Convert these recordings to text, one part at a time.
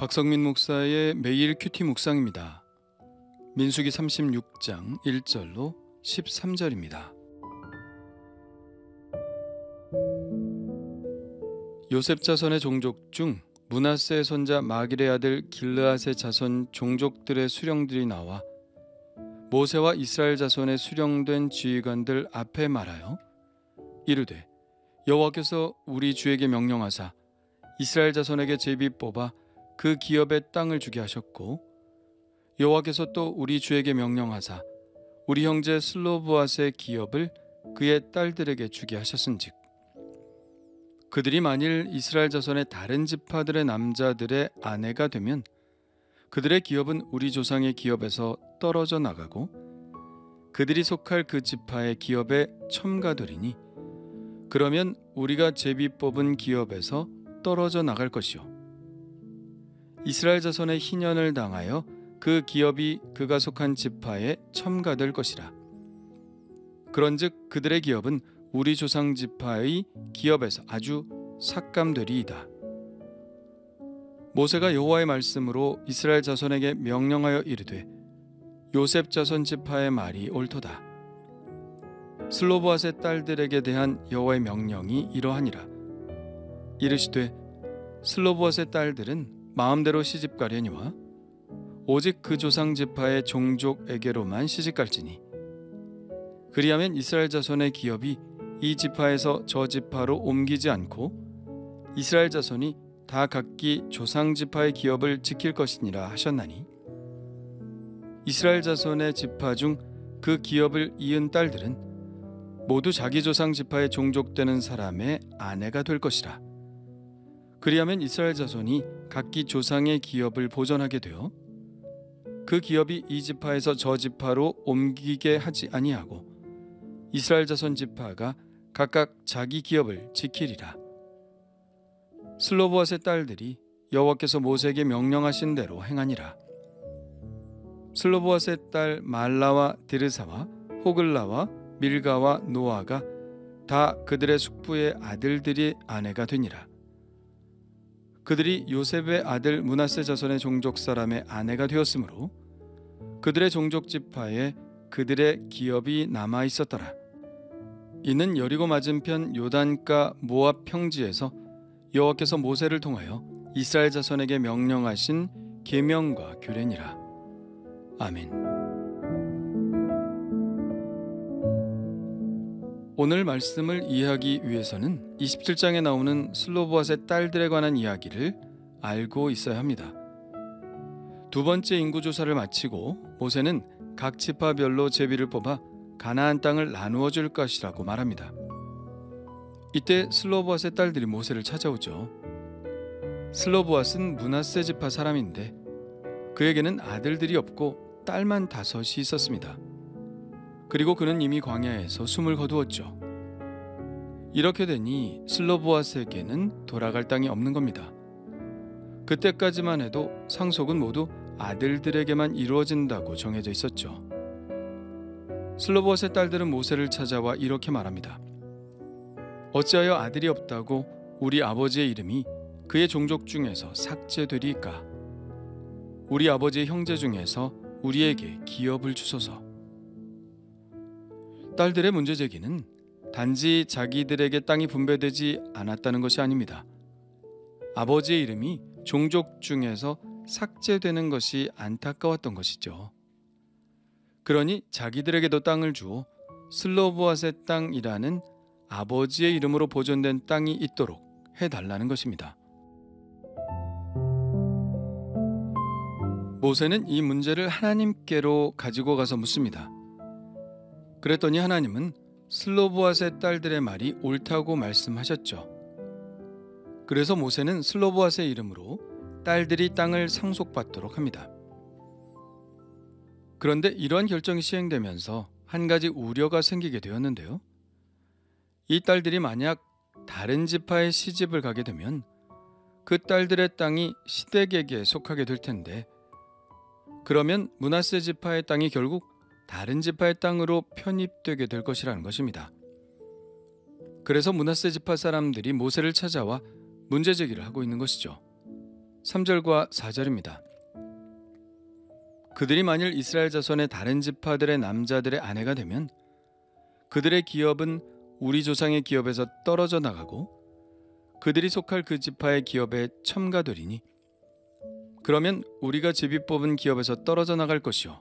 박성민 목사의 매일 큐티 묵상입니다. 민수기 36장 1절로 13절입니다. 요셉 자손의 종족 중 므낫세의 손자 마길의 아들 길르앗의 자손 종족들의 수령들이 나와 모세와 이스라엘 자손의 수령된 지휘관들 앞에 말하여 이르되, 여호와께서 우리 주에게 명령하사 이스라엘 자손에게 제비 뽑아 그 기업의 땅을 주게 하셨고, 여호와께서 또 우리 주에게 명령하사 우리 형제 슬로브앗의 기업을 그의 딸들에게 주게 하셨은즉, 그들이 만일 이스라엘 자손의 다른 지파들의 남자들의 아내가 되면 그들의 기업은 우리 조상의 기업에서 떨어져 나가고 그들이 속할 그 지파의 기업에 첨가되리니, 그러면 우리가 제비 뽑은 기업에서 떨어져 나갈 것이요, 이스라엘 자손의 희년을 당하여 그 기업이 그가 속한 지파에 첨가될 것이라. 그런즉 그들의 기업은 우리 조상 지파의 기업에서 아주 삭감되리이다. 모세가 여호와의 말씀으로 이스라엘 자손에게 명령하여 이르되, 요셉 자손 지파의 말이 옳도다. 슬로브앗의 딸들에게 대한 여호와의 명령이 이러하니라. 이르시되, 슬로브앗의 딸들은 마음대로 시집가려니와 오직 그 조상 지파의 종족에게로만 시집갈지니, 그리하면 이스라엘 자손의 기업이 이 지파에서 저 지파로 옮기지 않고 이스라엘 자손이 다 각기 조상 지파의 기업을 지킬 것이니라 하셨나니, 이스라엘 자손의 지파 중 그 기업을 이은 딸들은 모두 자기 조상 지파의 종족되는 사람의 아내가 될 것이라. 그리하면 이스라엘 자손이 각기 조상의 기업을 보존하게 되어 그 기업이 이 지파에서 저 지파로 옮기게 하지 아니하고 이스라엘 자손 지파가 각각 자기 기업을 지키리라. 슬로브앗의 딸들이 여호와께서 모세에게 명령하신 대로 행하니라. 슬로브앗의 딸 말라와 디르사와 호글라와 밀가와 노아가 다 그들의 숙부의 아들들이 아내가 되니라. 그들이 요셉의 아들 므낫세 자손의 종족 사람의 아내가 되었으므로 그들의 종족 지파에 그들의 기업이 남아 있었더라. 이는 여리고 맞은편 요단가 모압 평지에서 여호와께서 모세를 통하여 이스라엘 자손에게 명령하신 계명과 규례니라. 아멘. 오늘 말씀을 이해하기 위해서는 27장에 나오는 슬로브앗의 딸들에 관한 이야기를 알고 있어야 합니다. 두 번째 인구조사를 마치고 모세는 각 지파별로 제비를 뽑아 가나안 땅을 나누어 줄 것이라고 말합니다. 이때 슬로브앗의 딸들이 모세를 찾아오죠. 슬로브앗은 므낫세 지파 사람인데 그에게는 아들들이 없고 딸만 5이 있었습니다. 그리고 그는 이미 광야에서 숨을 거두었죠. 이렇게 되니 슬로브앗에게는 돌아갈 땅이 없는 겁니다. 그때까지만 해도 상속은 모두 아들들에게만 이루어진다고 정해져 있었죠. 슬로브앗의 딸들은 모세를 찾아와 이렇게 말합니다. 어찌하여 아들이 없다고 우리 아버지의 이름이 그의 종족 중에서 삭제되리까? 우리 아버지의 형제 중에서 우리에게 기업을 주소서. 딸들의 문제 제기는 단지 자기들에게 땅이 분배되지 않았다는 것이 아닙니다. 아버지의 이름이 종족 중에서 삭제되는 것이 안타까웠던 것이죠. 그러니 자기들에게도 땅을 주어 슬로브앗의 땅이라는 아버지의 이름으로 보존된 땅이 있도록 해달라는 것입니다. 모세는 이 문제를 하나님께로 가지고 가서 묻습니다. 그랬더니 하나님은 슬로브앗의 딸들의 말이 옳다고 말씀하셨죠. 그래서 모세는 슬로브앗의 이름으로 딸들이 땅을 상속받도록 합니다. 그런데 이러한 결정이 시행되면서 한 가지 우려가 생기게 되었는데요. 이 딸들이 만약 다른 지파에 시집을 가게 되면 그 딸들의 땅이 시댁에게 속하게 될 텐데, 그러면 므낫세 지파의 땅이 결국 다른 지파의 땅으로 편입되게 될 것이라는 것입니다. 그래서 므낫세 지파 사람들이 모세를 찾아와 문제 제기를 하고 있는 것이죠. 3절과 4절입니다. 그들이 만일 이스라엘 자손의 다른 지파들의 남자들의 아내가 되면 그들의 기업은 우리 조상의 기업에서 떨어져 나가고 그들이 속할 그 지파의 기업에 첨가되리니 그러면 우리가 제비 뽑은 기업에서 떨어져 나갈 것이요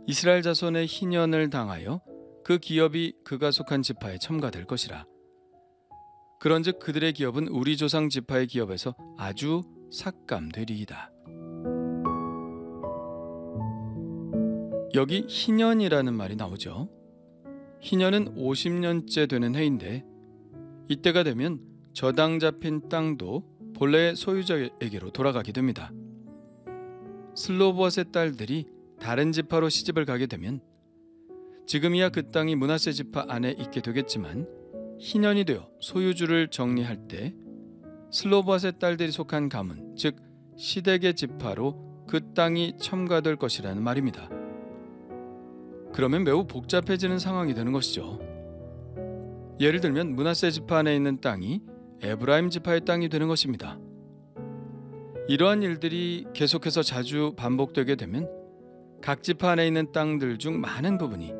이스라엘 자손의 희년을 당하여 그 기업이 그가 속한 지파에 첨가될 것이라. 그런즉 그들의 기업은 우리 조상 지파의 기업에서 아주 삭감되리이다. 여기 희년이라는 말이 나오죠. 희년은 50년째 되는 해인데 이때가 되면 저당 잡힌 땅도 본래의 소유자에게로 돌아가게 됩니다. 슬로보앗의 딸들이 다른 지파로 시집을 가게 되면 지금이야 그 땅이 므낫세 지파 안에 있게 되겠지만 희년이 되어 소유주를 정리할 때 슬로보앗의 딸들이 속한 가문, 즉 시댁의 지파로 그 땅이 첨가될 것이라는 말입니다. 그러면 매우 복잡해지는 상황이 되는 것이죠. 예를 들면 므낫세 지파 안에 있는 땅이 에브라임 지파의 땅이 되는 것입니다. 이러한 일들이 계속해서 자주 반복되게 되면 각 지파 안에 있는 땅들 중 많은 부분이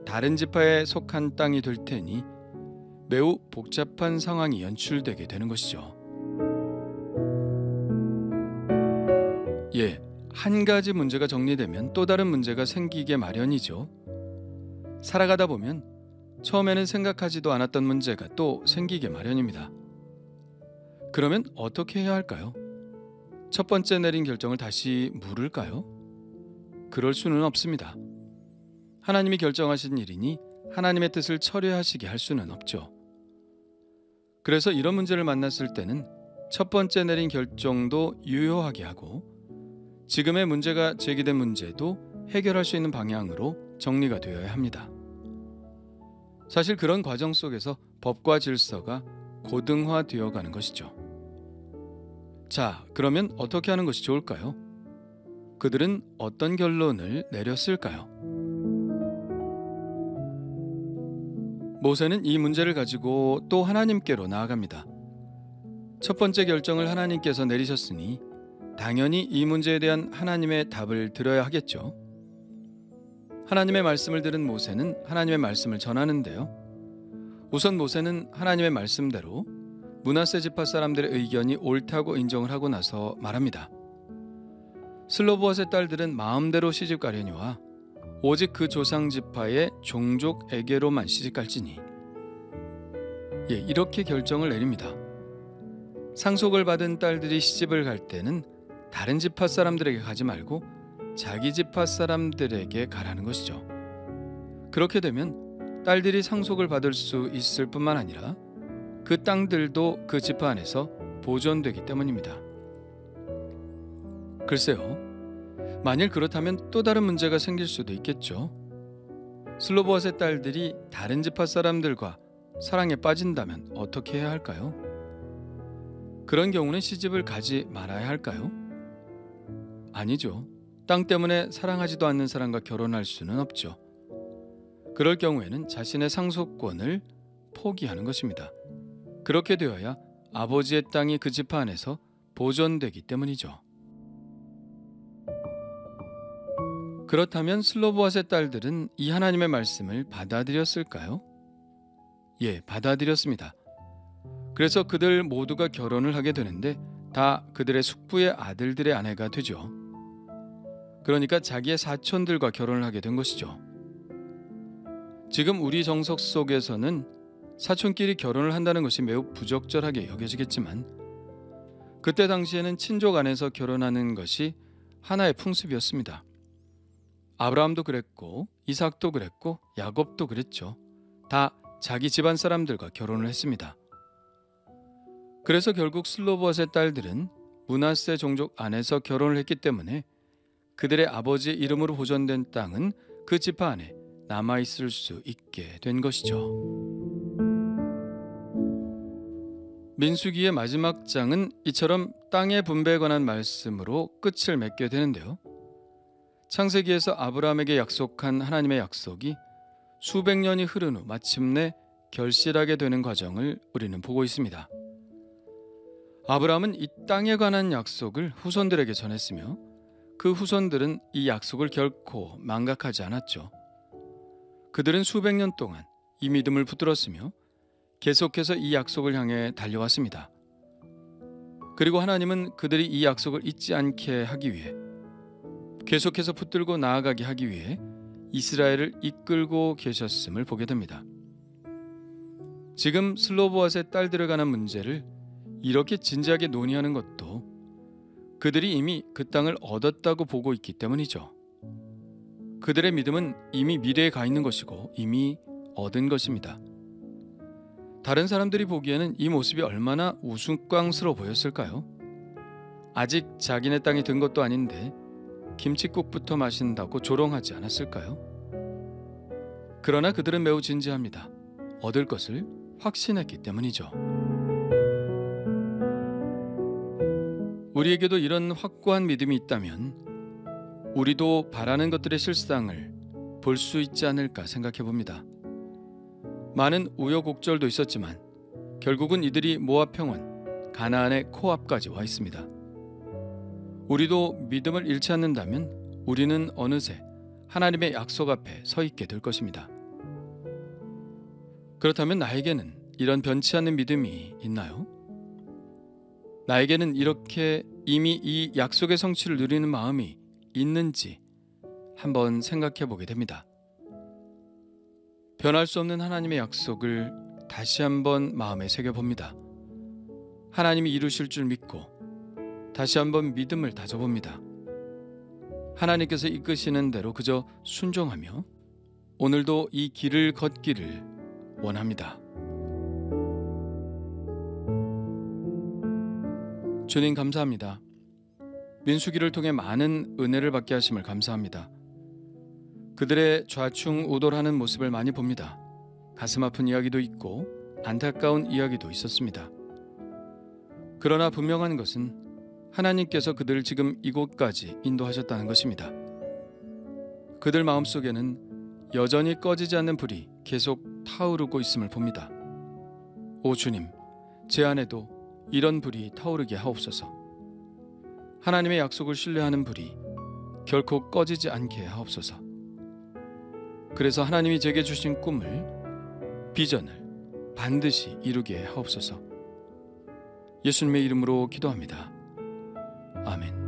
다른 지파에 속한 땅이 될 테니 매우 복잡한 상황이 연출되게 되는 것이죠. 한 가지 문제가 정리되면 또 다른 문제가 생기게 마련이죠. 살아가다 보면 처음에는 생각하지도 않았던 문제가 또 생기게 마련입니다. 그러면 어떻게 해야 할까요? 첫 번째 내린 결정을 다시 물을까요? 그럴 수는 없습니다. 하나님이 결정하신 일이니 하나님의 뜻을 처리하시게 할 수는 없죠. 그래서 이런 문제를 만났을 때는 첫 번째 내린 결정도 유효하게 하고 지금의 문제가 제기된 문제도 해결할 수 있는 방향으로 정리가 되어야 합니다. 사실 그런 과정 속에서 법과 질서가 고등화되어 가는 것이죠. 자, 그러면 어떻게 하는 것이 좋을까요? 그들은 어떤 결론을 내렸을까요? 모세는 이 문제를 가지고 또 하나님께로 나아갑니다. 첫 번째 결정을 하나님께서 내리셨으니 당연히 이 문제에 대한 하나님의 답을 들어야 하겠죠. 하나님의 말씀을 들은 모세는 하나님의 말씀을 전하는데요. 우선 모세는 하나님의 말씀대로 므낫세 지파 사람들의 의견이 옳다고 인정을 하고 나서 말합니다. 슬로보앗의 딸들은 마음대로 시집가려니와 오직 그 조상 지파의 종족에게로만 시집갈지니. 이렇게 결정을 내립니다. 상속을 받은 딸들이 시집을 갈 때는 다른 지파 사람들에게 가지 말고 자기 지파 사람들에게 가라는 것이죠. 그렇게 되면 딸들이 상속을 받을 수 있을 뿐만 아니라 그 땅들도 그 지파 안에서 보존되기 때문입니다. 글쎄요, 만일 그렇다면 또 다른 문제가 생길 수도 있겠죠. 슬로보앗의 딸들이 다른 지파 사람들과 사랑에 빠진다면 어떻게 해야 할까요? 그런 경우는 시집을 가지 말아야 할까요? 아니죠. 땅 때문에 사랑하지도 않는 사람과 결혼할 수는 없죠. 그럴 경우에는 자신의 상속권을 포기하는 것입니다. 그렇게 되어야 아버지의 땅이 그 지파 안에서 보존되기 때문이죠. 그렇다면 슬로보앗의 딸들은 이 하나님의 말씀을 받아들였을까요? 받아들였습니다. 그래서 그들 모두가 결혼을 하게 되는데 다 그들의 숙부의 아들들의 아내가 되죠. 그러니까 자기의 사촌들과 결혼을 하게 된 것이죠. 지금 우리 정석 속에서는 사촌끼리 결혼을 한다는 것이 매우 부적절하게 여겨지겠지만 그때 당시에는 친족 안에서 결혼하는 것이 하나의 풍습이었습니다. 아브라함도 그랬고 이삭도 그랬고 야곱도 그랬죠. 다 자기 집안 사람들과 결혼을 했습니다. 그래서 결국 슬로보앗의 딸들은 므낫세 종족 안에서 결혼을 했기 때문에 그들의 아버지의 이름으로 보존된 땅은 그 지파 안에 남아있을 수 있게 된 것이죠. 민수기의 마지막 장은 이처럼 땅의 분배에 관한 말씀으로 끝을 맺게 되는데요. 창세기에서 아브라함에게 약속한 하나님의 약속이 수백 년이 흐른 후 마침내 결실하게 되는 과정을 우리는 보고 있습니다. 아브라함은 이 땅에 관한 약속을 후손들에게 전했으며 그 후손들은 이 약속을 결코 망각하지 않았죠. 그들은 수백 년 동안 이 믿음을 붙들었으며 계속해서 이 약속을 향해 달려왔습니다. 그리고 하나님은 그들이 이 약속을 잊지 않게 하기 위해, 계속해서 붙들고 나아가게 하기 위해 이스라엘을 이끌고 계셨음을 보게 됩니다. 지금 슬로보앗의 딸들을 관한 문제를 이렇게 진지하게 논의하는 것도 그들이 이미 그 땅을 얻었다고 보고 있기 때문이죠. 그들의 믿음은 이미 미래에 가 있는 것이고 이미 얻은 것입니다. 다른 사람들이 보기에는 이 모습이 얼마나 우스꽝스러워 보였을까요? 아직 자기네 땅에 든 것도 아닌데 김칫국부터 마신다고 조롱하지 않았을까요? 그러나 그들은 매우 진지합니다. 얻을 것을 확신했기 때문이죠. 우리에게도 이런 확고한 믿음이 있다면 우리도 바라는 것들의 실상을 볼 수 있지 않을까 생각해 봅니다. 많은 우여곡절도 있었지만 결국은 이들이 모압 평원, 가나안의 코앞까지 와 있습니다. 우리도 믿음을 잃지 않는다면 우리는 어느새 하나님의 약속 앞에 서 있게 될 것입니다. 그렇다면 나에게는 이런 변치 않는 믿음이 있나요? 나에게는 이렇게 이미 이 약속의 성취를 누리는 마음이 있는지 한번 생각해 보게 됩니다. 변할 수 없는 하나님의 약속을 다시 한번 마음에 새겨봅니다. 하나님이 이루실 줄 믿고 다시 한번 믿음을 다져봅니다. 하나님께서 이끄시는 대로 그저 순종하며 오늘도 이 길을 걷기를 원합니다. 주님 감사합니다. 민수기를 통해 많은 은혜를 받게 하심을 감사합니다. 그들의 좌충우돌하는 모습을 많이 봅니다. 가슴 아픈 이야기도 있고 안타까운 이야기도 있었습니다. 그러나 분명한 것은 하나님께서 그들을 지금 이곳까지 인도하셨다는 것입니다. 그들 마음속에는 여전히 꺼지지 않는 불이 계속 타오르고 있음을 봅니다. 오 주님, 제 안에도 이런 불이 타오르게 하옵소서. 하나님의 약속을 신뢰하는 불이 결코 꺼지지 않게 하옵소서. 그래서 하나님이 제게 주신 꿈을, 비전을 반드시 이루게 하옵소서. 예수님의 이름으로 기도합니다. 아멘.